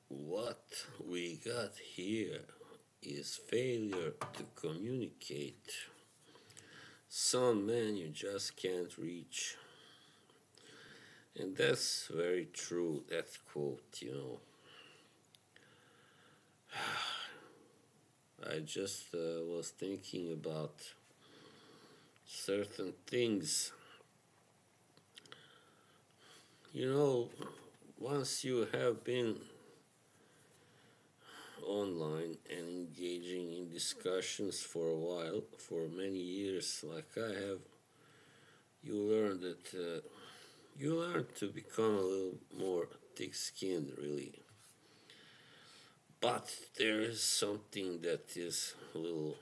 What we got here is failure to communicate. Some men you just can't reach. And that's very true, that quote. I just was thinking about certain things. You know, once you have been online and engaging in discussions for a while, for many years, like I have, you learn to become a little more thick-skinned, really. But there is something that is a little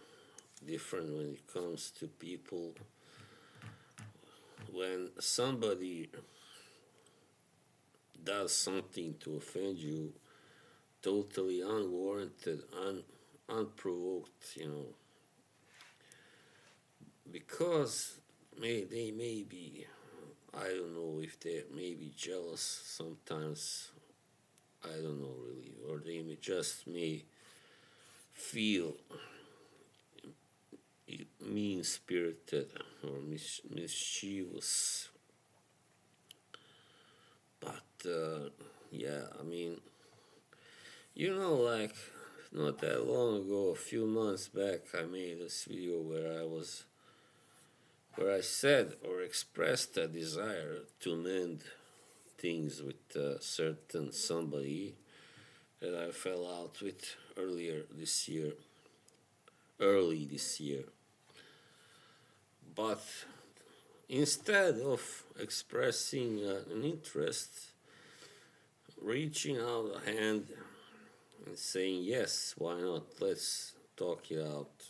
different when it comes to people. When somebody does something to offend you, totally unwarranted, unprovoked, because they may be, I don't know if they may be jealous sometimes, I don't know really, or they may feel mean spirited or mischievous. But yeah, I mean, like not that long ago, a few months back, I made this video where I said or expressed a desire to mend things with certain somebody that I fell out with early this year. But instead of expressing an interest, reaching out a hand and saying, yes, why not, let's talk it out,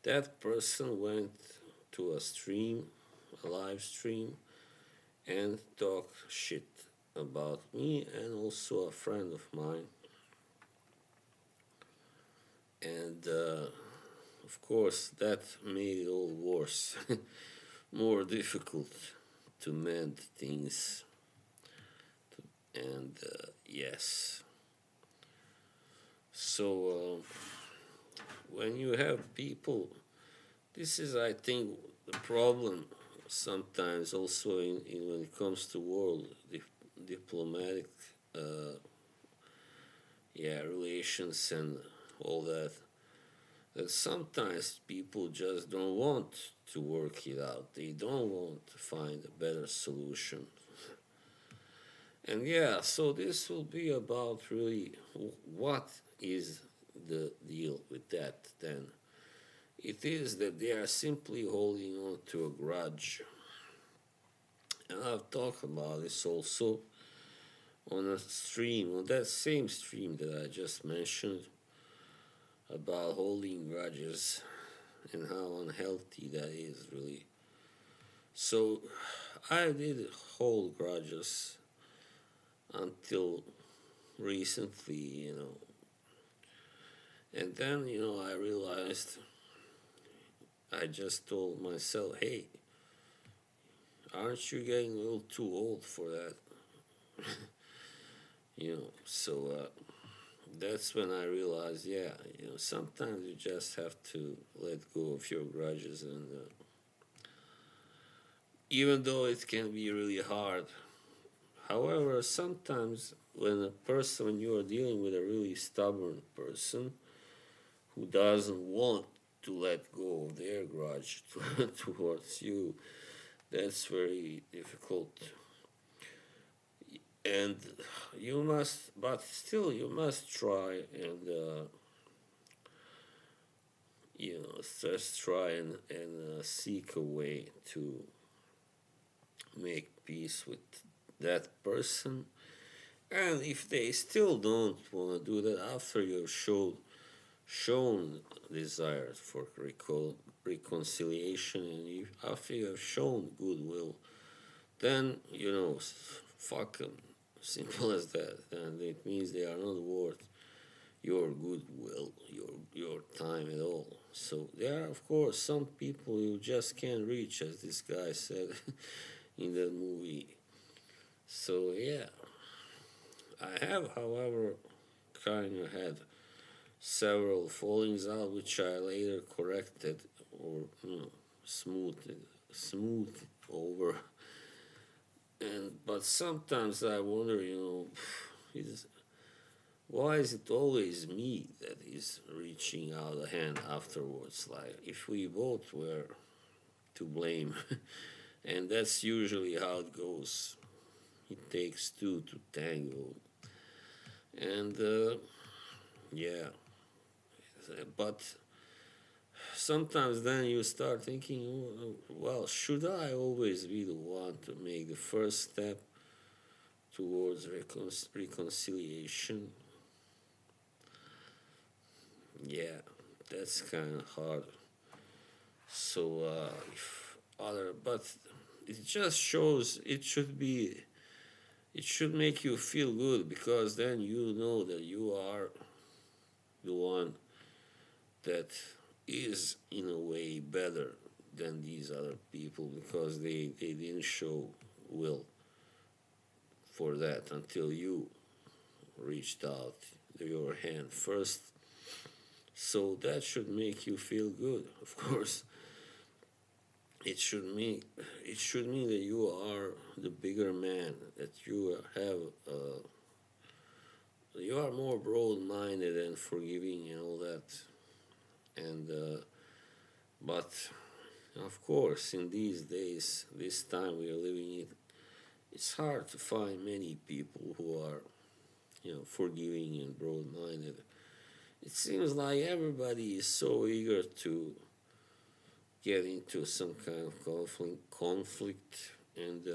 that person went to a live stream, and talked shit about me and also a friend of mine. And of course, that made it all worse, more difficult to mend things. And yes. So when you have people, this is, I think, the problem sometimes also in when it comes to world diplomatic relations and all that sometimes people just don't want to work it out. They don't want to find a better solution. And yeah, so this will be about really what is the deal with that then. It is that they are simply holding on to a grudge. And I've talked about this also on that same stream that I just mentioned, about holding grudges and how unhealthy that is, really. So I did hold grudges until recently, and then, I realized, I just told myself, hey, aren't you getting a little too old for that? So that's when I realized, yeah, sometimes you just have to let go of your grudges, and even though it can be really hard. However, sometimes when you are dealing with a really stubborn person who doesn't want to let go of their grudge towards you, that's very difficult. And but still you must try and, just try and seek a way to make peace with that person. And if they still don't want to do that after you've shown desire for reconciliation, and after you have shown goodwill, then, fuck them. Simple as that. And it means they are not worth your goodwill, your time at all. So there are, of course, some people you just can't reach, as this guy said in that movie. So yeah, I have, however, kind of had several fallings out, which I later corrected or smoothed over. And but sometimes I wonder, is why is it always me that is reaching out a hand afterwards? Like if we both were to blame, and that's usually how it goes. It takes two to tango, and yeah, but sometimes then you start thinking, well, should I always be the one to make the first step towards reconciliation? Yeah, that's kind of hard. So, if other, but it just shows it should make you feel good because then you know that you are the one that is in a way better than these other people because they didn't show will for that until you reached out your hand first. So that should make you feel good, of course. It should mean it should mean that you are the bigger man, that you are more broad-minded and forgiving and all that. And but of course, in these days, this time we are living in, it's hard to find many people who are, forgiving and broad-minded. It seems like everybody is so eager to get into some kind of conflict and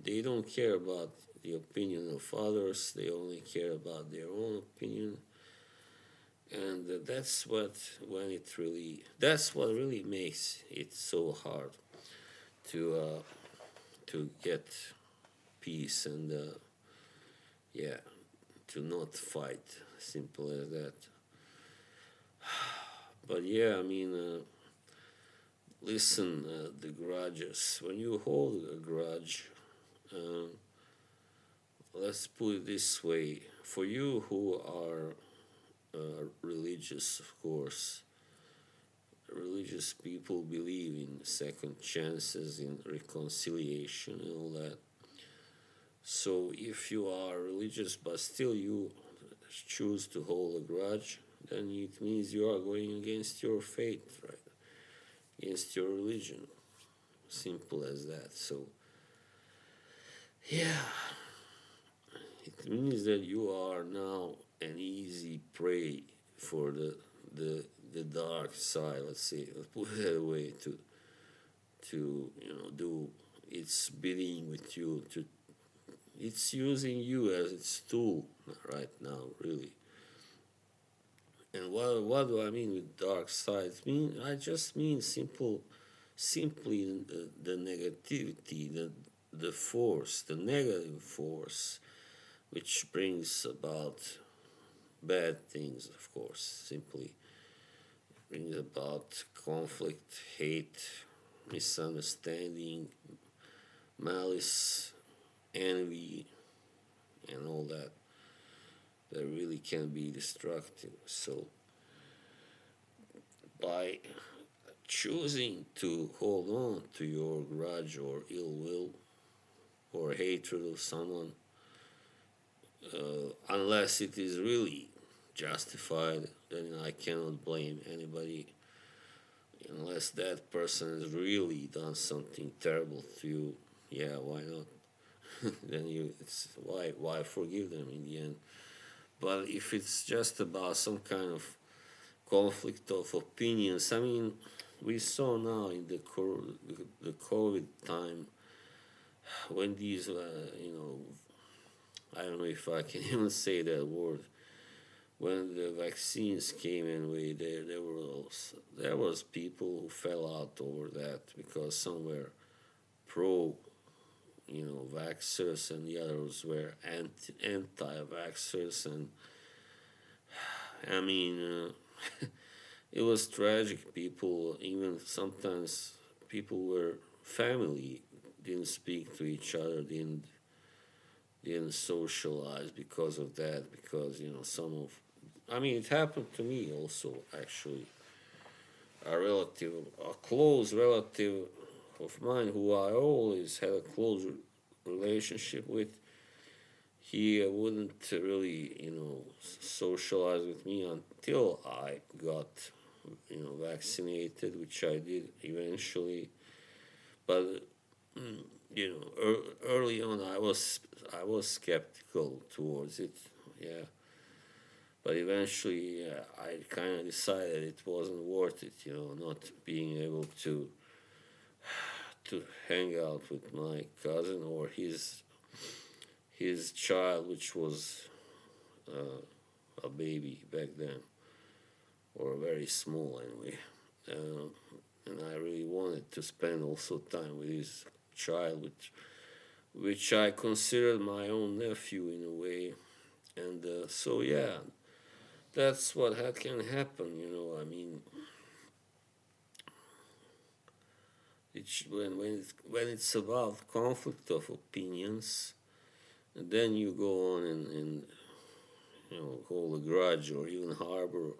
they don't care about the opinion of others. They only care about their own opinion, and that's what really makes it so hard to get peace and yeah, to not fight. Simple as that. But yeah, I mean, listen, the grudges. When you hold a grudge, uh, let's put it this way: for you who are religious, of course, religious people believe in second chances, in reconciliation, and all that. So if you are religious but still you choose to hold a grudge, then it means you are going against your faith, right? Against your religion. Simple as that. So, yeah, it means that you are now an easy prey for the dark side. Let's say, let's put it that way to do its bidding with you. It's using you as its tool right now, really. And what do I mean with dark side? I just mean simply the negativity, the force, the negative force, which brings about bad things, of course. Simply brings about conflict, hate, misunderstanding, malice, envy, and all that. That really can be destructive. So, by choosing to hold on to your grudge or ill will or hatred of someone, unless it is really justified, then I cannot blame anybody. Unless that person has really done something terrible to you, yeah, why not? Then it's why forgive them in the end. But if it's just about some kind of conflict of opinions, I mean, we saw now in the COVID time when these, I don't know if I can even say that word. When the vaccines came in, there was people who fell out over that because some were pro, vaxxers, and the others were anti-vaxxers, and I mean, it was tragic. People, even sometimes, people were family, didn't speak to each other, didn't didn't socialize because of that. Because some of, I mean, it happened to me also actually. A close relative of mine who I always had a close relationship with, he wouldn't really, socialize with me until I got, vaccinated, which I did eventually. But early on, I was skeptical towards it. Yeah, but eventually, I kind of decided it wasn't worth it. Not being able to hang out with my cousin or his child, which was a baby back then, or very small anyway. Uh, and I really wanted to spend also time with his child, which I considered my own nephew in a way. And so, yeah, that's what can happen. I mean, when it's about conflict of opinions, and then you go on and hold a grudge or even harbor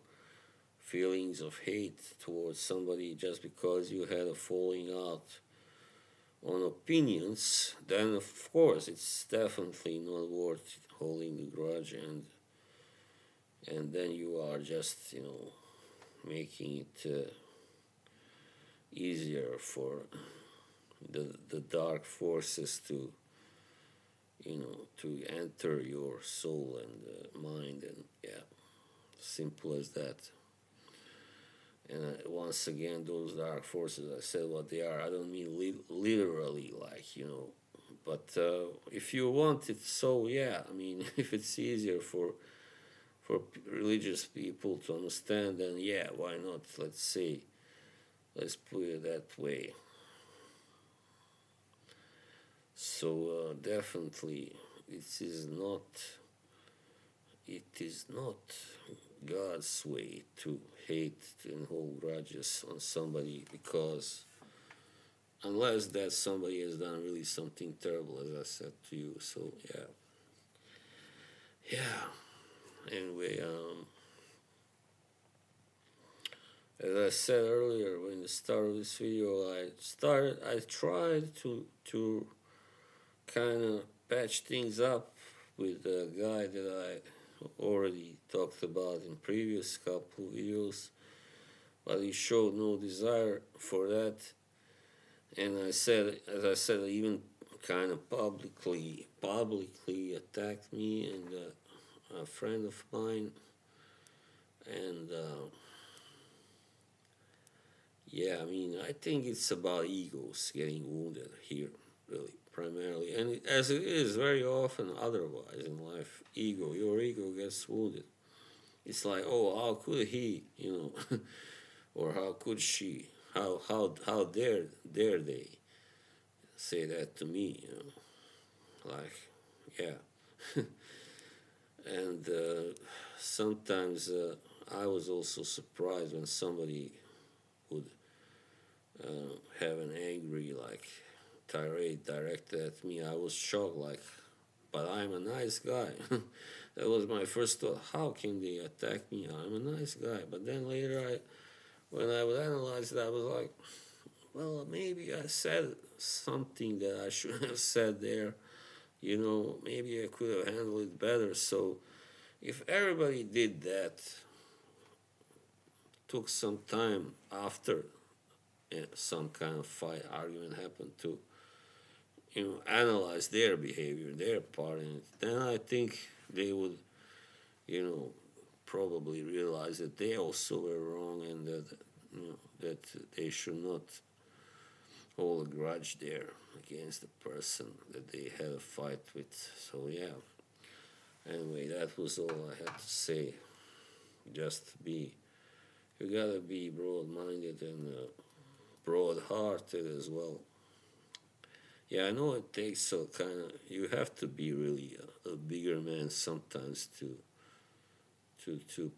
feelings of hate towards somebody just because you had a falling out on opinions, then of course it's definitely not worth holding the grudge, and then you are just making it easier for the dark forces to enter your soul and mind, and yeah, simple as that. And once again, those dark forces, I said what they are. I don't mean literally, like, but if you want it so, yeah, I mean, if it's easier for religious people to understand, then yeah, why not? Let's put it that way. So definitely, it is not God's way to hate and hold grudges on somebody, because unless that somebody has done really something terrible, as I said to you. So yeah. Anyway, as I said earlier, when the start of this video, I tried to kind of patch things up with a guy that I already talked about in previous couple videos, but he showed no desire for that. And as I said, even kind of publicly attacked me and a friend of mine, and yeah, I mean, I think it's about egos getting wounded here, really, primarily, and as it is very often otherwise in life, your ego gets wounded. It's like, oh, how could he, or how could she, how dare they say that to me, like, yeah. And sometimes I was also surprised when somebody would have an angry, like, tirade directed at me. I was shocked, like, but I'm a nice guy. That was my first thought. How can they attack me? I'm a nice guy. But then later, when I would analyze it, I was like, well, maybe I said something that I should have said there. Maybe I could have handled it better. So if everybody did that, took some time after some kind of fight, argument happened to, analyze their behavior, their part in it, then I think they would, you know, probably realize that they also were wrong, and that they should not hold a grudge there against the person that they had a fight with. So yeah. Anyway, that was all I had to say. You gotta be broad-minded and broad-hearted as well. Yeah, I know it takes a kind of, you have to be really a bigger man sometimes to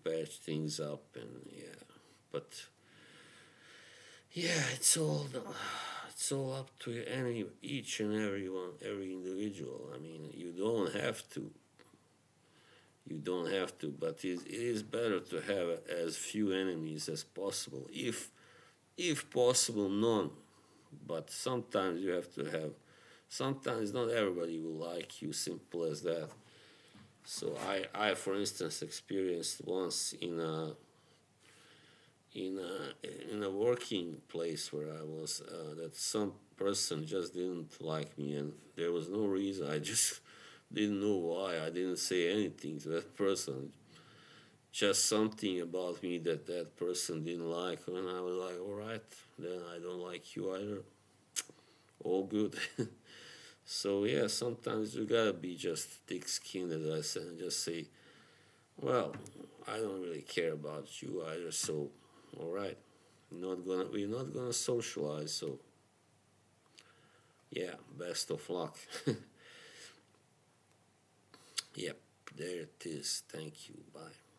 patch things up, and yeah, but yeah, it's all up to each and every individual. I mean, you don't have to, but it is better to have as few enemies as possible, if possible, none. But sometimes you have to have. Sometimes not everybody will like you. Simple as that. So I for instance, experienced once in a working place where I was that some person just didn't like me, and there was no reason. I just didn't know why. I didn't say anything to that person. Just something about me that that person didn't like, and I was like, all right, then I don't like you either. All good. So yeah, sometimes you gotta be just thick-skinned, as I said, and just say, well, I don't really care about you either. So, all right, we're not gonna socialize. So yeah, best of luck. Yep, there it is. Thank you. Bye.